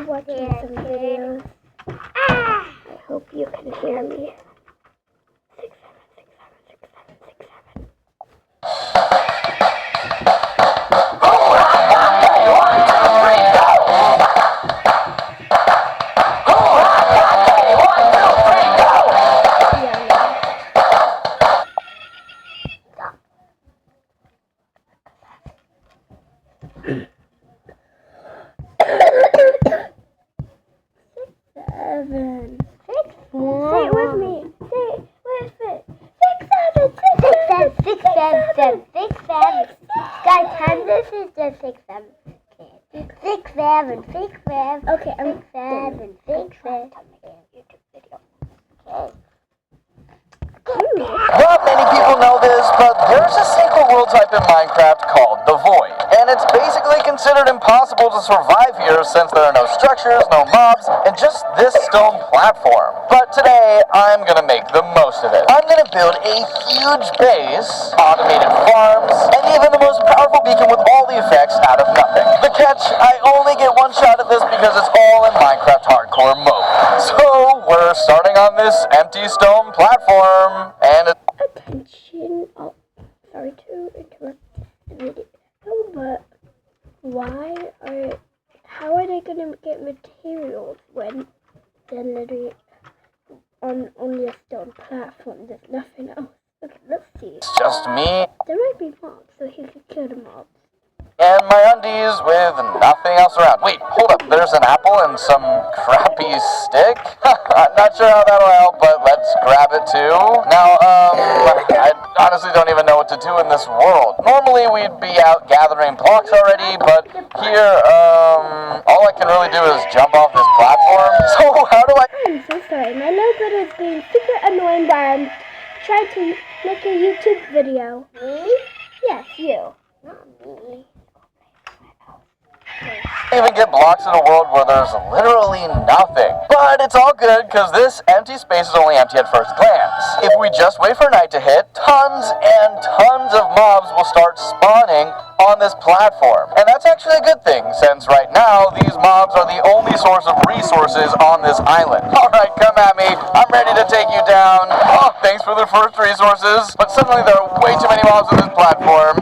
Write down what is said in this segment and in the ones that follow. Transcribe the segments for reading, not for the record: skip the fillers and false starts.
watching some videos. I hope you can hear me. 6, 7, 6, 7, 6, 7, 6, 7. Seven. 6, 1. Say it with me. Say it with it. 6, 7, 6, 7. Guys, time this is just 6, 7. 6, 7, 6, 7. Okay, 6, 7, 6, 7. YouTube video. Okay. Not many people know this, but there's a single world type in Minecraft called the Void. And it's basically considered impossible to survive here since there are no structures, no mobs, and just this stone platform. But today, I'm gonna make the most of it. I'm gonna build a huge base, automated farms, and even the most powerful beacon with all the effects out of nothing. The catch, I only get one shot at this because it's all in Minecraft Hardcore mode. So, we're starting on this empty stone platform, and Attention. Oh, sorry to interrupt the video, but how are they gonna get materials when they're literally on only a stone platform? There's nothing else. Okay, let's see. it's just me There might be mobs, so he could kill the mobs. and my undies with nothing else around. Wait, hold up. There's an apple and some crappy stick? I'm not sure how that'll help, but let's grab it too. Now, I honestly don't even know what to do in this world. Normally we'd be out gathering blocks already, but here, all I can really do is jump off this platform. So how do I... I'm so sorry. My little brother is being super annoying while I'm trying to make a YouTube video. Me? Yes, you. Not me. even get blocks in a world where there's literally nothing. But it's all good, because this empty space is only empty at first glance. If we just wait for night to hit, tons and tons of mobs will start spawning on this platform. And that's actually a good thing, since right now, these mobs are the only source of resources on this island. Alright, come at me. I'm ready to take you down. Oh, thanks for the first resources. But suddenly there are way too many mobs on this platform.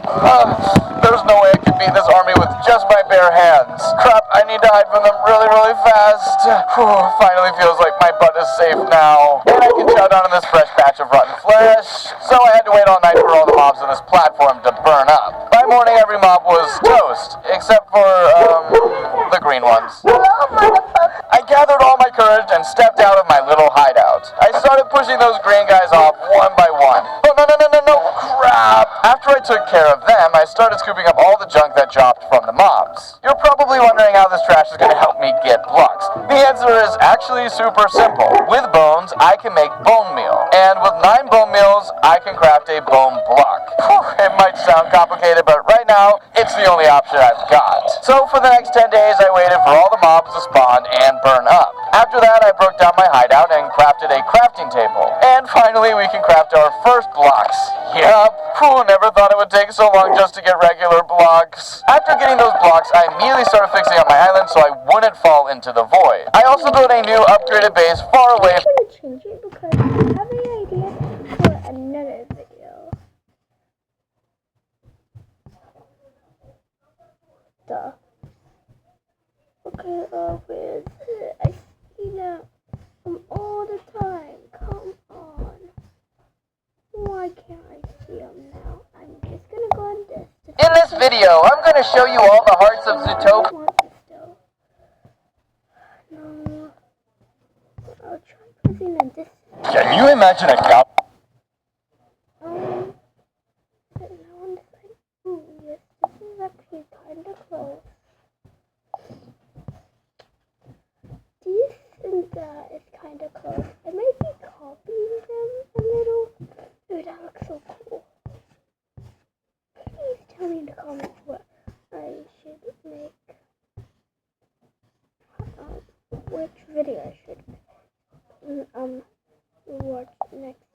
There's no way I can beat this army with just my bare hands. Crap, I need to hide from them really, really fast. Whew, finally feels like my butt is safe now. And I can chow down on this fresh batch of rotten flesh. So I had to wait all night for all the mobs on this platform to burn up. By morning, every mob was toast, except for, the green ones. I gathered all my courage and stepped out of my little hideout. I started pushing those green guys off one by one. Oh, no, crap! After I took care of them, I started scooping up all the junk that dropped from the mobs. You're probably wondering how this trash is going to help me get blocks. The answer is actually super simple. With bones, I can make bone meal. And with 9 bone meals, I can craft a bone block. Whew, it might sound complicated, but right now, it's the only option I've got. So for the next 10 days, I waited for all the mobs to spawn and burn up. After that, I broke down my hideout and crafted a crafting table. And finally, we can craft our first blocks. Yup, who never thought it would take so long just to get regular blocks. After getting those blocks, I immediately started fixing up my island so I wouldn't fall into the void. I also built a new upgraded base far away. I'm going to change it because I have an idea for another video. Duh. Okay, where is it? I see that all the time. Come on. Why can't I see them now? I'm just gonna go on this. In this video, I'm going to show you all the hearts of Zootopia. I want this still. No. I'll try pressing on this. Can you imagine a cow? But now on this side. Ooh, yes, this is actually kind of close. This and that is kind of close. I might be copying them a little. Ooh, that looks so cool. Please tell me in the comments what I should make. Which video I should watch next.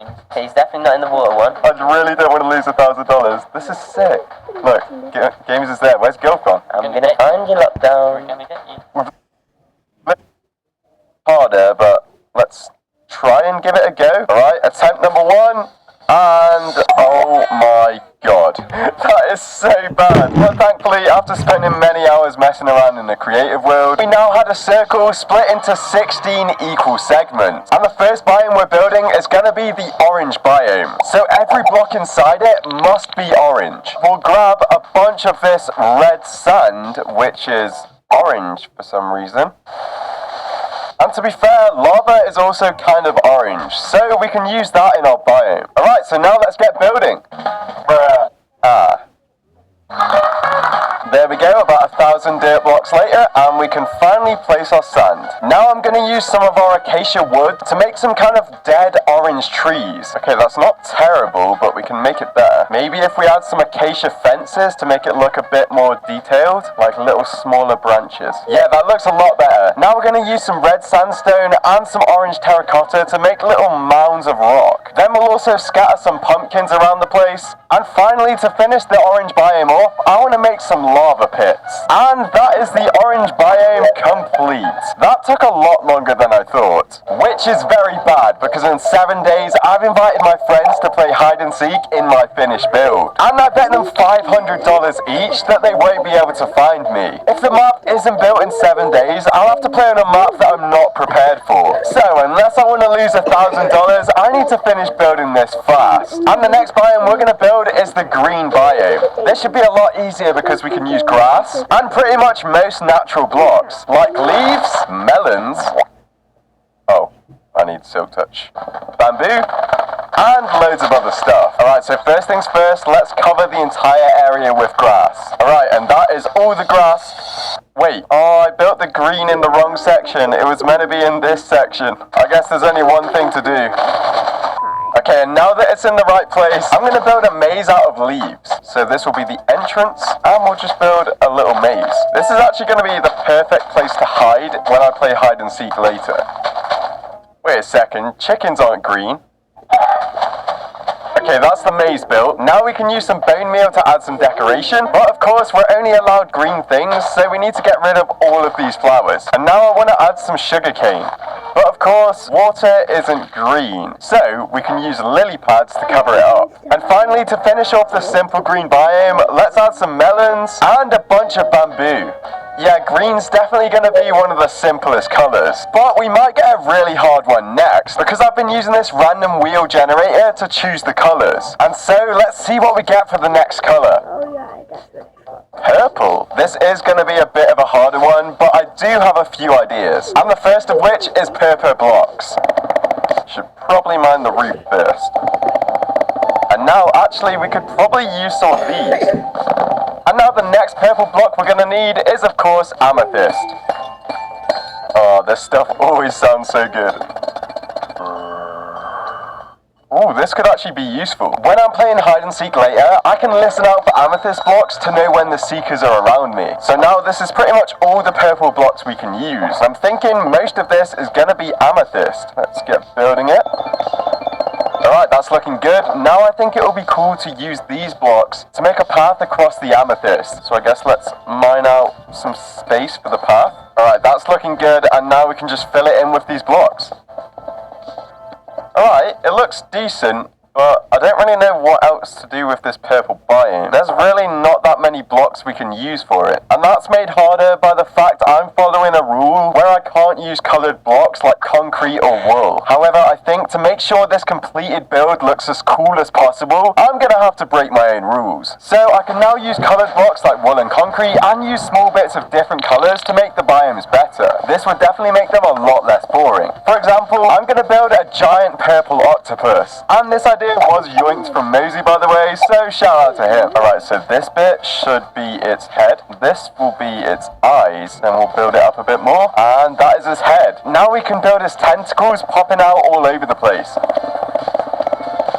Okay, he's definitely not in the water one. I really don't want to lose $1,000. This is sick. Look, Games is there. Where's Gilf gone? I'm gonna find you, Lockdown. We're gonna get you. Harder, but let's try and give it a go. Alright, attempt number 1. And oh my god, that is so bad. But thankfully, after spending many hours messing around in the creative world, we now had a circle split into 16 equal segments. And the first biome we're building is going to be the orange biome. So every block inside it must be orange. We'll grab a bunch of this red sand, which is orange for some reason. And to be fair, lava is also kind of orange, so we can use that in our biome. Alright, so now let's get building. There we go, about 1,000 dirt blocks later, and we can finally place our sand. Now I'm going to use some of our acacia wood to make some kind of dead orange trees. Okay, that's not terrible, but we can make it better. Maybe if we add some acacia fences to make it look a bit more detailed, like little smaller branches. Yeah, that looks a lot better. Now we're going to use some red sandstone and some orange terracotta to make little mounds of rock. Then we'll also scatter some pumpkins around the place. And finally, to finish the orange biome off, I want to make some lava pits. And that is the orange biome complete. That took a lot longer than I thought, which is very bad because in 7 days I've invited my friends to play hide and seek in my finished build. And I bet them $500 each that they won't be able to find me. If the map isn't built in 7 days, I'll have to play on a map that I'm not prepared for. So unless I want to lose $1,000, I need to finish building this fast. And the next biome we're going to build is the green biome. This should be a lot easier because we can use grass and pretty much most natural blocks like leaves, melons, oh, I need silk touch, bamboo, and loads of other stuff. Alright, so first things first, let's cover the entire area with grass. Alright, and that is all the grass. Wait, oh, I built the green in the wrong section. It was meant to be in this section. I guess there's only one thing to do. Okay, and now that it's in the right place, I'm going to build a maze out of leaves. So this will be the entrance, and we'll just build a little maze. This is actually going to be the perfect place to hide when I play hide and seek later. Wait a second, chickens aren't green. Okay, that's the maze built. Now we can use some bone meal to add some decoration. But of course, we're only allowed green things, so we need to get rid of all of these flowers. And now I want to add some sugarcane. But of course, water isn't green, so we can use lily pads to cover it up. And finally, to finish off the simple green biome, let's add some melons and a bunch of bamboo. Yeah, green's definitely going to be one of the simplest colours. But we might get a really hard one next, because I've been using this random wheel generator to choose the colours. And so, let's see what we get for the next colour. Oh yeah, that's really fun. Purple. This is going to be a bit of a harder one, but I do have a few ideas. And the first of which is purple blocks. Should probably mine the roof first. And now, actually, we could probably use some of these. And now the next purple block we're going to need is, of course, amethyst. Oh, this stuff always sounds so good. Ooh, this could actually be useful. When I'm playing hide and seek later, I can listen out for amethyst blocks to know when the seekers are around me. So now this is pretty much all the purple blocks we can use. I'm thinking most of this is going to be amethyst. Let's get building it. Alright, that's looking good. Now I think it will be cool to use these blocks to make a path across the amethyst. So I guess let's mine out some space for the path. Alright, that's looking good, and now we can just fill it in with these blocks. Alright, it looks decent, but I don't really know what else to do with this purple biome. There's really not that many blocks we can use for it. And that's made harder by the fact I'm following a rule where I can't use coloured blocks like concrete or wool. However, I think to make sure this completed build looks as cool as possible, I'm going to have to break my own rules. So I can now use coloured blocks like wool and concrete and use small bits of different colours to make the biomes better. This would definitely make them a lot less boring. For example, I'm going to build a giant purple octopus. And this idea was yoinked from Mosey, by the way, so shout out to him. Alright, so this bit should be its head. This will be its eyes, and we'll build it up a bit more. And that is his head. Now we can build his tentacles popping out all over the place.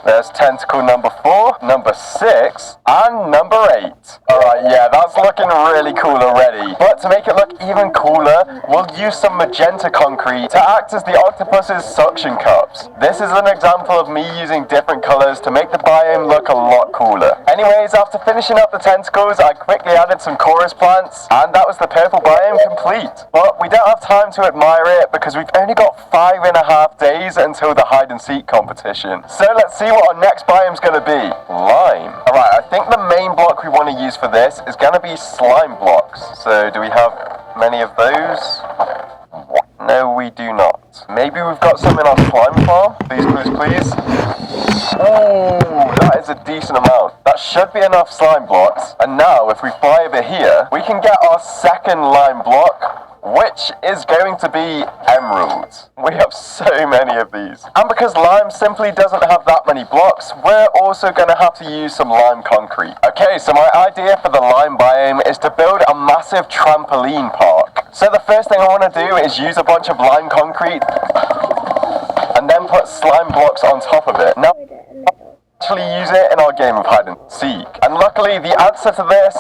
There's tentacle number 4, number 6, and number 8. Alright, yeah, that's looking really cool already. But to make it look even cooler, we'll use some magenta concrete to act as the octopus's suction cups. This is an example of me using different colors to make the biome look a lot cooler. Anyways, after finishing up the tentacles, I quickly added some chorus plants, and that was the purple biome complete. But we don't have time to admire it because we've only got 5.5 days until the hide and seek competition. So let's see what our next biome's gonna be. Lime. Alright, I think the main block we want to use for this is gonna be slime blocks. So do we have many of those? No, we do not. Maybe we've got some in our slime farm? Please, please, please. Oh, that is a decent amount. That should be enough slime blocks. And now, if we fly over here, we can get our second lime block, which is going to be emeralds. We have so many of these. And because lime simply doesn't have that many blocks, we're also going to have to use some lime concrete. Okay, so my idea for the lime biome is to build a massive trampoline park. So the first thing I want to do is use a bunch of lime concrete and then put slime blocks on top of it. Now, actually use it in our game of hide and seek. And luckily, the answer to this...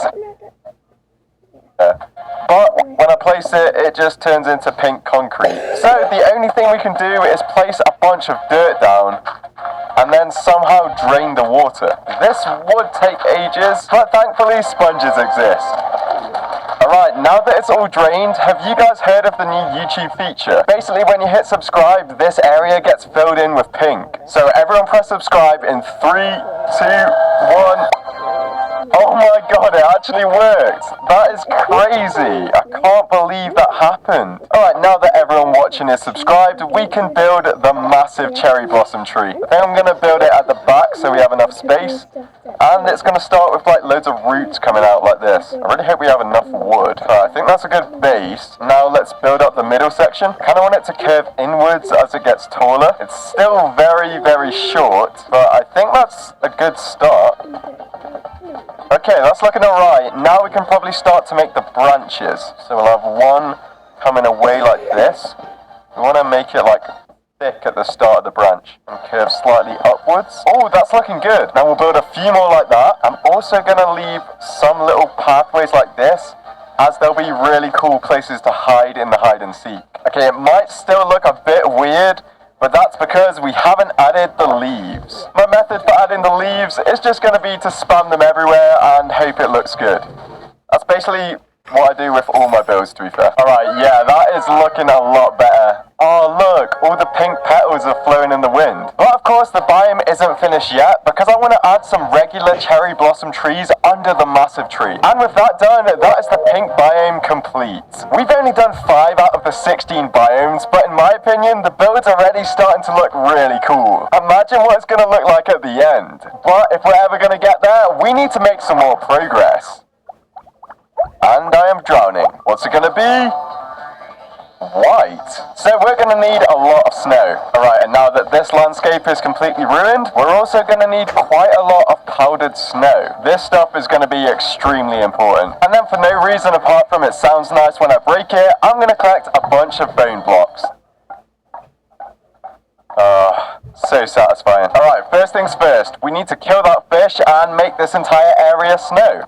but when I place it, it just turns into pink concrete. So the only thing we can do is place a bunch of dirt down and then somehow drain the water. This would take ages, but thankfully sponges exist. Alright, now that it's all drained, have you guys heard of the new YouTube feature? Basically, when you hit subscribe, this area gets filled in with pink. So everyone press subscribe in 3, 2, 1... Oh my god, it actually worked! That is crazy! I can't believe that happened. Alright, now that everyone watching is subscribed, we can build the massive cherry blossom tree. I think I'm going to build it at the back so we have enough space. And it's going to start with like loads of roots coming out like this. I really hope we have enough wood. I think that's a good base. Now let's build up the middle section. Kind of want it to curve inwards as it gets taller. It's still very, very short, but I think that's a good start. Okay, that's looking alright. Now we can probably start to make the branches. So we'll have one coming away like this. We want to make it like thick at the start of the branch and curve slightly upwards. Oh, that's looking good. Now we'll build a few more like that. I'm also going to leave some little pathways like this, as there'll be really cool places to hide in the hide and seek. Okay, it might still look a bit weird, but that's because we haven't added the leaves. My method for adding the leaves is just going to be to spam them everywhere and hope it looks good. That's basically what I do with all my builds, to be fair. Alright, yeah, that is looking a lot better. Oh look, all the pink petals are flowing in the wind. But of course the biome isn't finished yet because I want to add some regular cherry blossom trees under the massive tree. And with that done, that is the pink biome complete. We've only done 5 out of the 16 biomes, but in my opinion, the build's already starting to look really cool. Imagine what it's going to look like at the end. But if we're ever going to get there, we need to make some more progress. And I am drowning. What's it going to be? White. So we're going to need a lot of snow. Alright, and now that this landscape is completely ruined, we're also going to need quite a lot of powdered snow. This stuff is going to be extremely important. And then for no reason apart from it sounds nice when I break it, I'm going to collect a bunch of bone blocks. So satisfying. Alright, first things first, we need to kill that fish and make this entire area snow.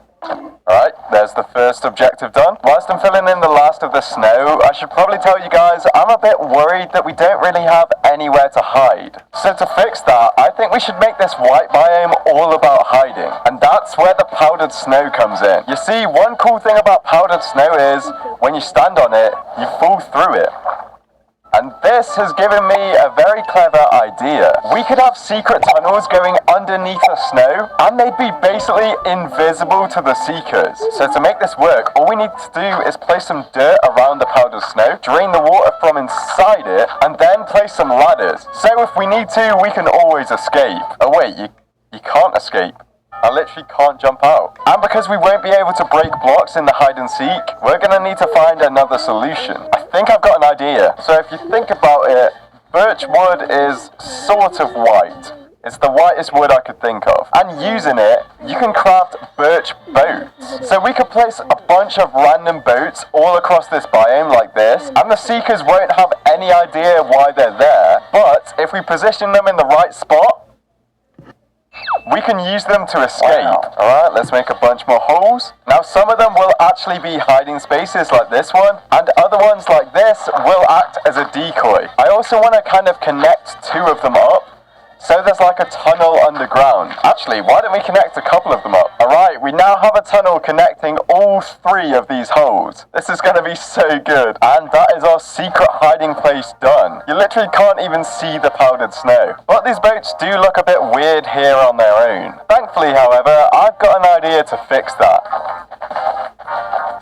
Alright, there's the first objective done. Whilst I'm filling in the last of the snow, I should probably tell you guys I'm a bit worried that we don't really have anywhere to hide. So to fix that, I think we should make this white biome all about hiding. And that's where the powdered snow comes in. You see, one cool thing about powdered snow is, when you stand on it, you fall through it. And this has given me a very clever idea. We could have secret tunnels going underneath the snow, and they'd be basically invisible to the seekers. So to make this work, all we need to do is place some dirt around the powdered snow, drain the water from inside it, and then place some ladders. So if we need to, we can always escape. Oh wait, you can't escape. I literally can't jump out. And because we won't be able to break blocks in the hide and seek, we're going to need to find another solution. I think I've got an idea. So if you think about it, birch wood is sort of white. It's the whitest wood I could think of. And using it, you can craft birch boats. So we could place a bunch of random boats all across this biome like this, and the seekers won't have any idea why they're there. But if we position them in the right spot, we can use them to escape. Wow. Alright, let's make a bunch more holes. Now some of them will actually be hiding spaces like this one, and other ones like this will act as a decoy. I also want to kind of connect two of them up, so there's like a tunnel underground. Actually, why don't we connect a couple of them up? Alright, we now have a tunnel connecting all three of these holes. This is going to be so good. And that is our secret hiding place done. You literally can't even see the powdered snow. But these boats do look a bit weird here on their own. Thankfully, however, I've got an idea to fix that.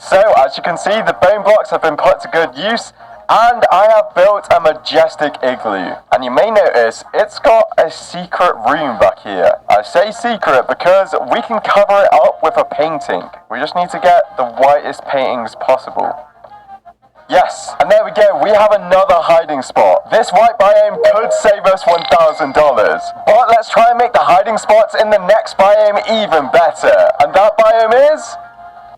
So, as you can see, the bone blocks have been put to good use, and I have built a majestic igloo. And you may notice it's got a secret room back here. I say secret because we can cover it up with a painting. We just need to get the whitest paintings possible. Yes, and there we go, we have another hiding spot. This white biome could save us $1,000. But let's try and make the hiding spots in the next biome even better. And that biome is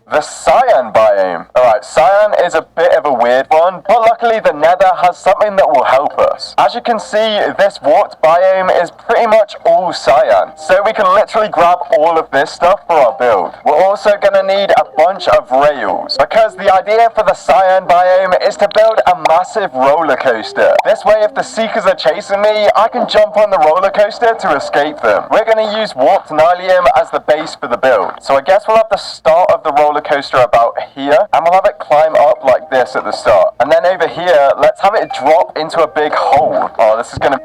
the cyan biome. Alright, cyan is a bit of a weird one, but luckily the nether has something that will help us. As you can see, this warped biome is pretty much all cyan, so we can literally grab all of this stuff for our build. We're also gonna need a bunch of rails, because the idea for the cyan biome is to build a massive roller coaster. This way, if the seekers are chasing me, I can jump on the roller coaster to escape them. We're gonna use warped nylium as the base for the build, so I guess we'll have the start of the roller coaster about here, and we'll have it climb up like this at the start. And then over here, let's have it drop into a big hole. Oh, this is gonna